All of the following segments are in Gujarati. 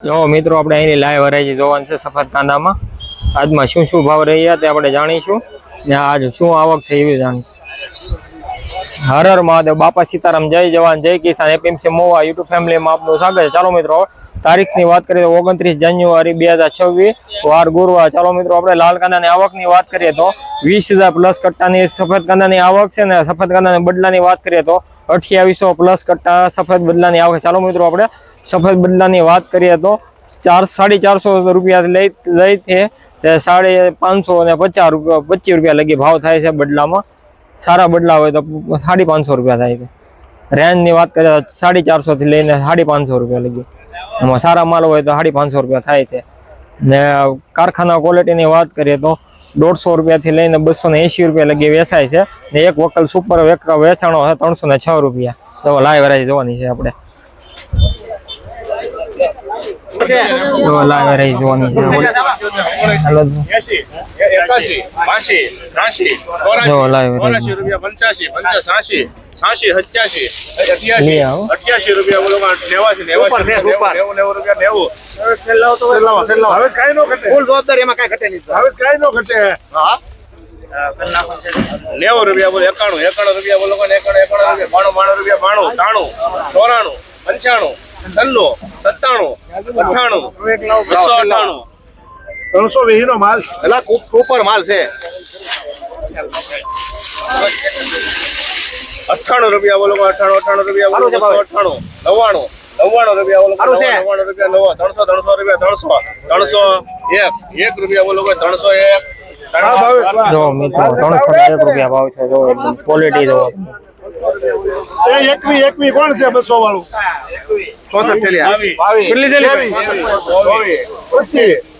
જો મિત્રો આપણે અહીંની લાઈવ હરાજી જોવાનું છે સફેદ કાંદામાં. આજમાં શું શું ભાવ રહ્યા તે આપણે જાણીશું ને આજ શું આવક થઈ એવી જાણીશું. હર હર મહાદેવ, બાપા સીતારામ, જય જવાન જય કિસાન, એપીએમસી મોવા યુટ્યુબ ફેમિલીમાં આપનું સ્વાગત છે. ચાલો મિત્રો તારીખની વાત કરીએ તો 29 જાન્યુઆરી 2026 વાર ગુરુવાર. ચાલો મિત્રો આપણે લાલ કાંદાની આવકની વાત કરીએ તો 20,000 પ્લસ કટ્ટાની સફેદ કાંદાની આવક છે ને સફેદ કાંદાની બદલાની વાત કરીએ તો 2800 પ્લસ કટ્ટા સફેદ બદલાની આવક. ચાલો મિત્રો આપણે સફેદ બદલાની વાત કરીએ તો 450 રૂપિયા લઈ છે 550 અને 25 રૂપિયા લગી ભાવ થાય છે બદલામાં. સારા બદલા હોય તો 550 રૂપિયા થાય છે. રેન્જની વાત કરીએ તો 450 થી લઈને 550 રૂપિયા લગી. એમાં સારા માલ હોય તો 550 રૂપિયા થાય છે. ને કારખાના ક્વોલિટીની વાત કરીએ તો 150 રૂપિયાથી લઈને 280 રૂપિયા લગી વેચાય છે. ને એક વકલ સુપર વેચાણો છે 306 રૂપિયા. તો લાઈવ વેરાયટી જોવાની છે આપણે. લાઈવ વેરાયટી જોવાની છે. માલ ઉપર માલ છે 98 રૂપિયા બોલો 98 રૂપિયા બોલો 98 99 રૂપિયા બોલો 99 રૂપિયા 300 રૂપિયા 301 રૂપિયા બોલો 301 જો મિત્રો 301 રૂપિયા ભાવ છે. જો ક્વોલિટી જો એકવી કોણ છે 200 વાળું 64 થેલિયા કેટલી થેલી 25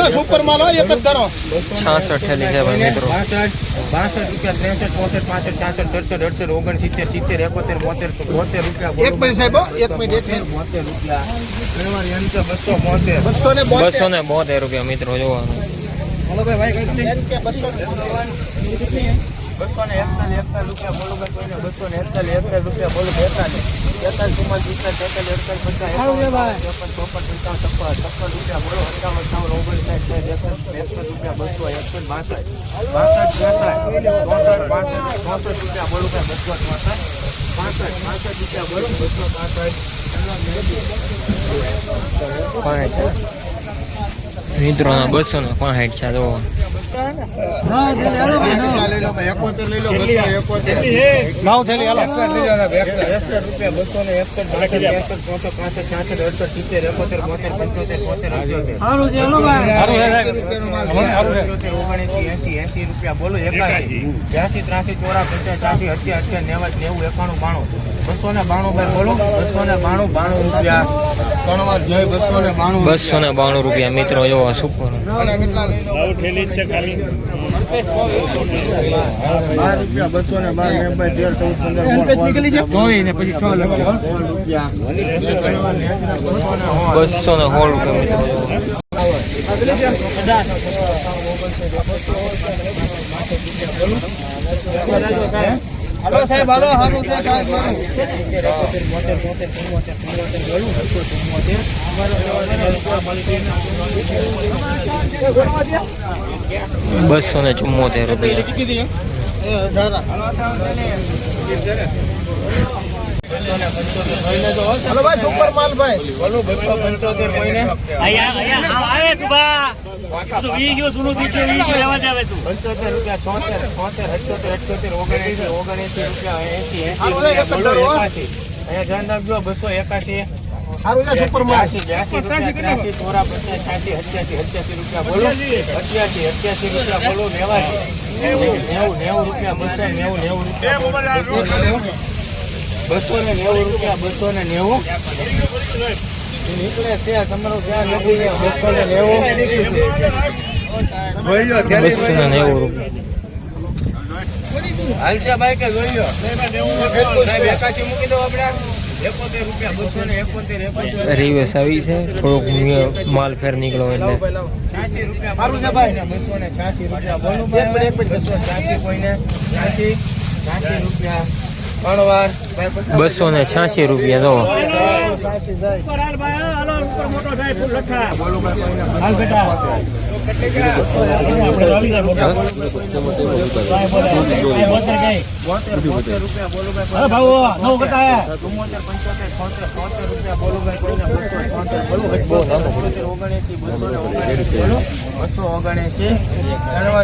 સુપર માલ હોય એક જ કરો 66 થેલી છે ભાઈ મિત્રો. 62 રૂપિયા 63 64 65 66 68 69 70 71 72 એક મિનિટ સાહેબ એક મિનિટ 72 રૂપિયા 272 રૂપિયા મિત્રો જોવાનું. હલો ભાઈ કઈ 241 રૂપિયા બોલો 241 રૂપિયા બોલો 42 મિત્રો 265 છે જો. બોલો 81 83 84 85 88 90 91 92 292 બોલો 292 રૂપિયા 292 રૂપિયા મિત્રો જો સુપર. હલો સાહેબ હલો હારું છે સાહેબ 274 રૂપિયા. હલો ભાઈ સુપર માલ ભાઈ બોલો 275 કોઈને આયા આવે સુભા તો વી ગયો સુનો પીછે વી ગયો લેવા જાવે તું 75 રૂપિયા 76 78 78 રૂપિયા 80 બોલો 81 અહીંયા ધ્યાન રાખજો 281 સારું છે સુપર માલ 82 થોરા 85 88 રૂપિયા બોલો 88 રૂપિયા બોલો 90 રૂપિયા 290 રૂપિયા 290 રૂપિયા 290 નીકળે છે તમારો ધ્યાન નથી 290 290 રૂપિયા. હાલશે ભાઈ કે જોઈ લો સાહેબ 81 મૂકી દો આપણે 71 રૂપિયા 271 રિવેસ આવી છે થોડોક માલ ફેર નીકળો એટલે 86 રૂપિયા મારું છે ભાઈ 286 રૂપિયા બોલો એક મિનિટ 286 કોઈને 86 રૂપિયા ત્રણ વાર 286 રૂપિયા જો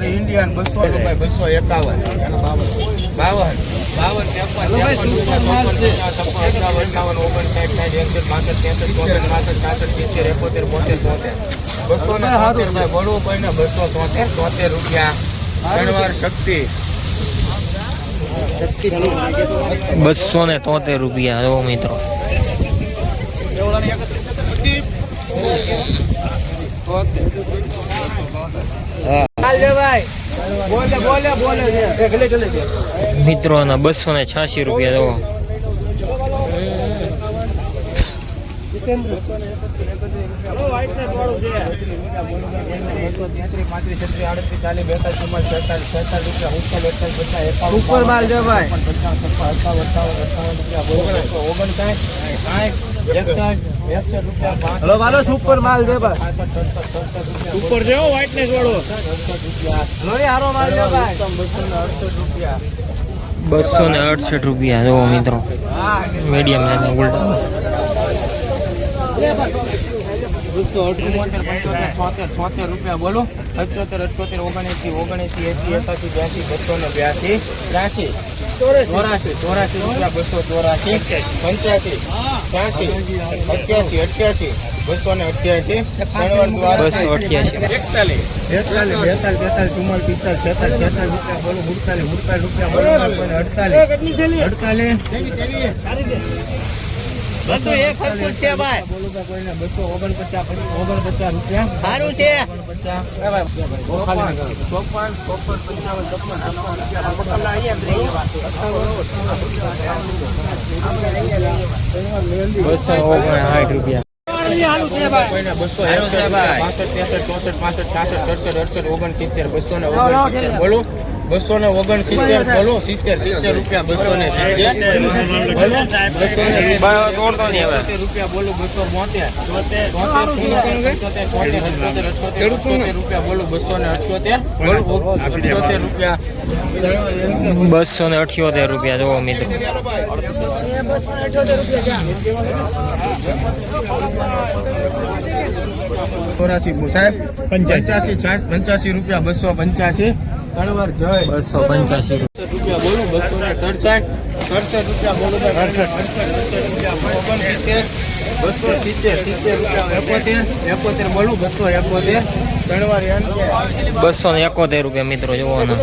ઇન્ડિયન 251 52 શક્તિ 273 રૂપિયા જો મિત્રો મિત્રો આના 286 રૂપિયા જો સુપર માલ છે ભાઈ હલો વાલો સુપર માલ છે ભાઈ સુપર છે વ્હાઇટનેસ વાળો લોરી હારો માલ છે ભાઈ 268 રૂપિયા જો મિત્રો મીડિયમ લેના ઉલટા 278 રૂપિયા બોલો 78 78 79 79 80 81 82 83 84 રૂપિયા 284 85 88 288 બોલો 269 બોલો 70 રૂપિયા 270 રૂપિયા બોલો 272 રૂપિયા બોલો 278 રૂપિયા 278 રૂપિયા જો મિત્રો સાહેબ 85 રૂપિયા 285 ત્રણ જય 285 રૂપિયા બોલો 267 રૂપિયા બોલો 270 રૂપિયા બોલો 271 ત્રણ વાર 271 રૂપિયા મિત્રો જોવાના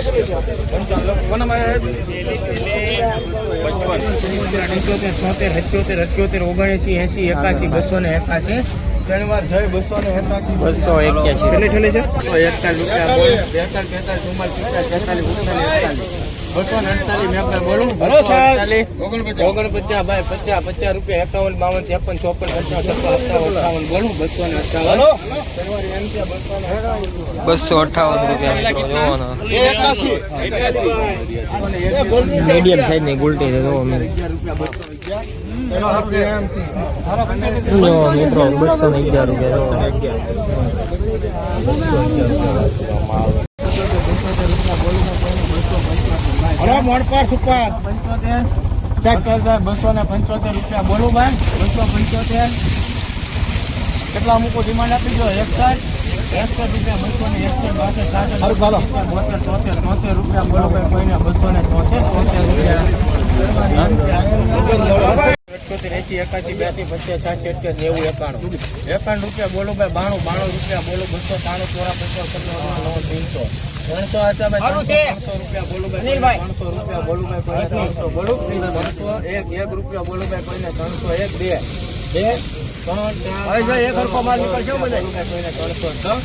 3 વાર જય 281 281 છે 248 બોલું 49 ભાઈ 50 રૂપિયા 51 52 53 54 55 56 57 58 બોલું 258 રૂપિયા મિત્રો જોવાના મીડિયમ સાઈઝ ની ગુલટી છે જો મિત્રો 211 રૂપિયા મોડપાર સુપર 275 રૂપિયા બોલું ભાઈ 275 કેટલા મૂકો ડિમાન્ડ આપી દો 61 રૂપિયા 271 રૂપિયા બોલો ભાઈ કોઈને 274 51 રૂપિયા બોલો ભાઈ 92 રૂપિયા બોલો 293 રૂપિયા બોલો ભાઈ 300 બોલો ભાઈ 1 રૂપિયા બોલો ભાઈ કોઈને 301 2 3 4 1 હરકો માલ નીકળજો મને કોઈને 310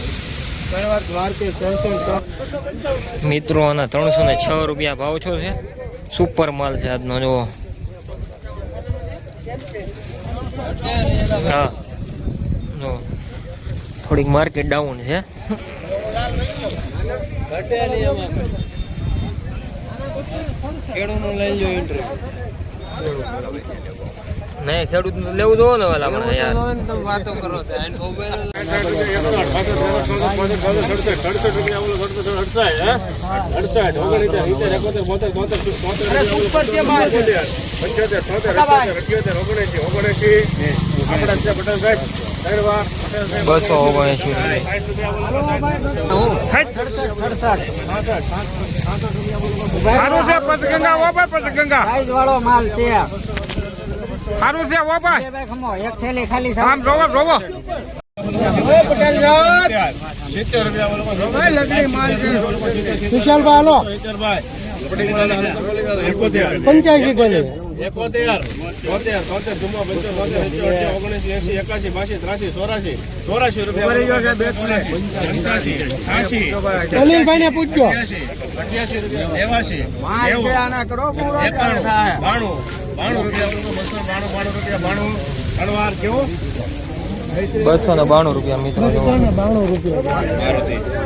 મિત્રો આના 306 રૂપિયા ભાવ છો છે. સુપર માલ છે આજનો. જુઓ હા જો થોડીક માર્કેટ ડાઉન છે. નહીં ખેડૂત લેવું જોવો ને વાલા મને યાર. વાતો કરો બસો 79 સારું છે પંચગંગા ઓપા પંચગંગા વાળો માલ છે. સારું છે ઓપા એક થેલી ખાલી આમ જોવો જોવો અનિલભાઈ ને પૂછજો. બસો ને 92 રૂપિયા મિત્રો.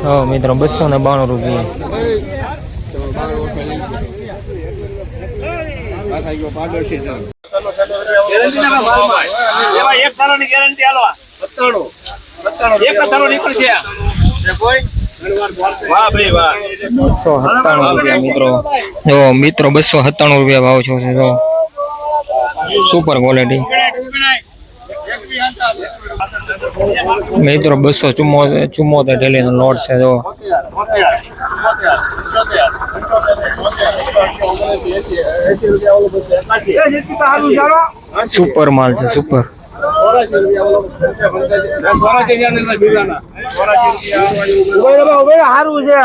હા મિત્રો 292 રૂપિયા. એક તારોની ગેરંટી આલો 97 એક તારો નીકળશે. વાહ ભાઈ વાહ. 297 રૂપિયા મિત્રો. જો મિત્રો 297 રૂપિયા ભાવ છો છે. જો સુપર ક્વોલિટી મિત્રો. 274 ઢેલીનો લોટ છે. જો સુપર માલ છે. સુપર સારું છે.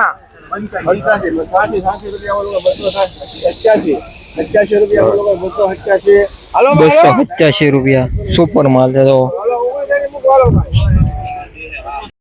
287 રૂપિયા સુપર માલ છે. જો